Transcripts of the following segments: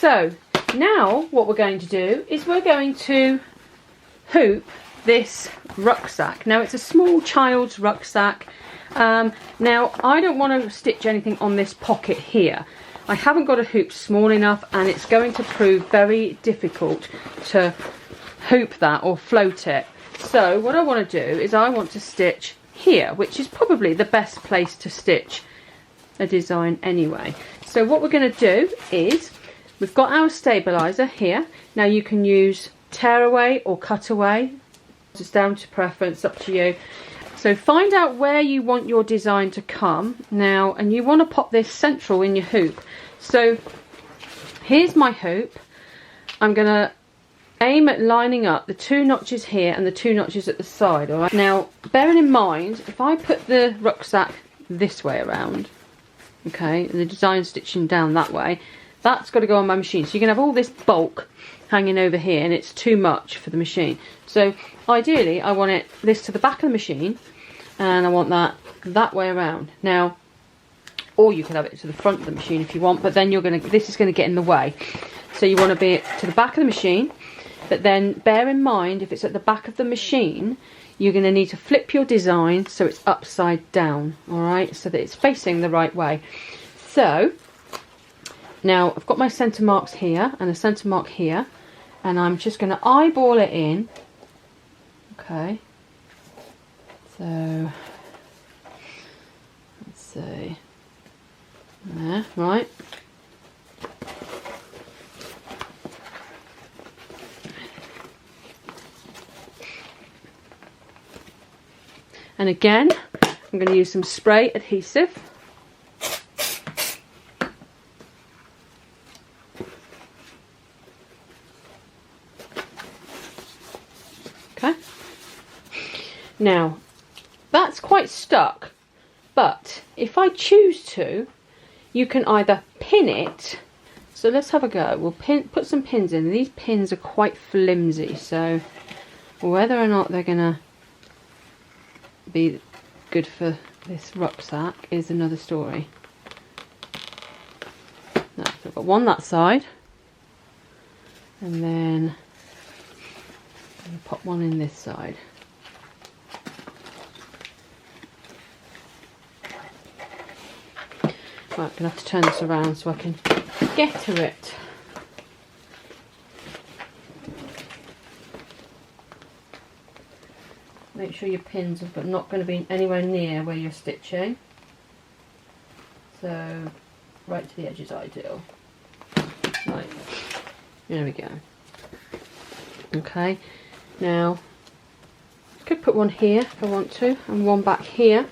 So now what we're going to do is we're going to hoop this rucksack. Now it's a small child's rucksack. Now I don't want to stitch anything on this pocket here. I haven't got a hoop small enough, and it's going to prove very difficult to hoop that or float it. So what I want to do is I want to stitch here, which is probably the best place to stitch a design anyway. So what we're going to do is we've got our stabilizer here. Now you can use tearaway or cutaway, just down to preference, up to you. So find out where you want your design to come now, and you want to pop this central in your hoop. So here's my hoop. I'm going to aim at lining up the 2 notches here and the 2 notches at the side. All right. Now bearing in mind, if I put the rucksack this way around, okay, and the design stitching down that way, that's got to go on my machine. So you're going to have all this bulk hanging over here, and it's too much for the machine. So ideally I want this to the back of the machine, and I want that way around. Now, or you could have it to the front of the machine if you want, but then this is going to get in the way. So you want to be to the back of the machine, but then bear in mind, if it's at the back of the machine, you're going to need to flip your design so it's upside down, all right, so that it's facing the right way. So now I've got my centre marks here and a centre mark here, and I'm just going to eyeball it in. Okay, so let's see there, right. And again, I'm going to use some spray adhesive. Okay. Now, that's quite stuck, but if I choose to, you can either pin it. So let's have a go. We'll put some pins in. These pins are quite flimsy, so whether or not they're going to be good for this rucksack is another story. Now, so I've got one that side, and then I'll pop one in this side. Right, I'm going to have to turn this around so I can get to it. Make sure your pins are not going to be anywhere near where you're stitching. So right to the edge is ideal. Right, there we go. Okay, now I could put one here if I want to, and one back here.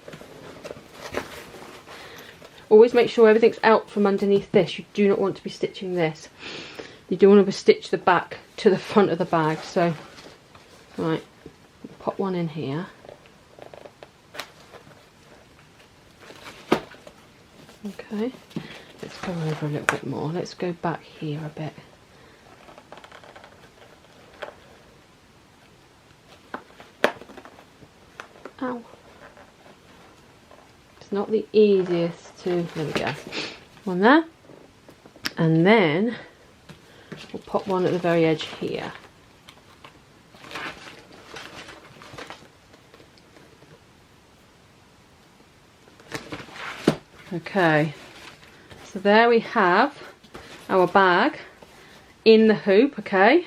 Always make sure everything's out from underneath this. You do not want to be stitching this. You do want to stitch the back to the front of the bag. So, right, pop one in here. Okay, let's go over a little bit more. Let's go back here a bit. Ow. It's not the easiest to, there we go. One there. And then we'll pop one at the very edge here. Okay, so there we have our bag in the hoop. Okay,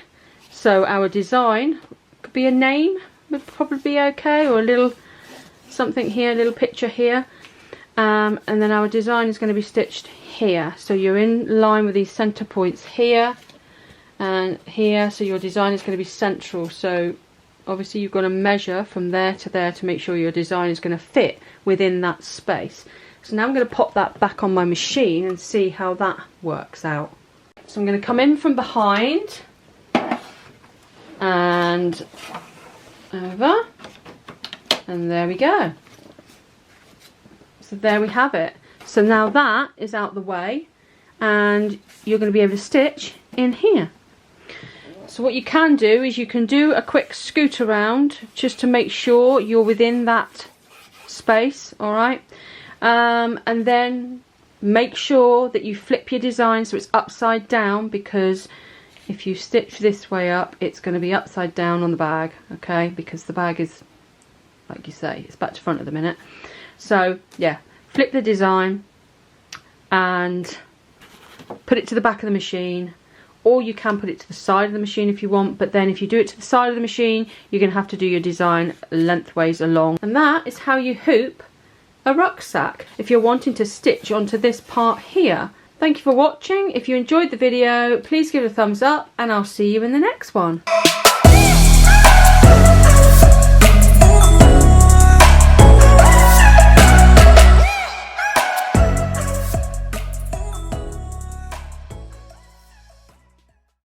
so our design could be a name, would probably be okay, or a little something here, a little picture here, and then our design is going to be stitched here. So you're in line with these center points here and here, so your design is going to be central. So obviously you've got to measure from there to make sure your design is going to fit within that space. So now I'm going to pop that back on my machine and see how that works out. So I'm going to come in from behind and over, and there we go. So there we have it. So now that is out the way, and you're going to be able to stitch in here. So what you can do is you can do a quick scoot around just to make sure you're within that space, alright? And then make sure that you flip your design so it's upside down, because if you stitch this way up, it's going to be upside down on the bag, okay? Because the bag is, like you say, it's back to front at the minute. So yeah, flip the design and put it to the back of the machine, or you can put it to the side of the machine if you want, but then if you do it to the side of the machine, you're going to have to do your design lengthways along. And that is how you hoop a rucksack if you're wanting to stitch onto this part here. Thank you for watching. If you enjoyed the video, please give it a thumbs up, and I'll see you in the next one.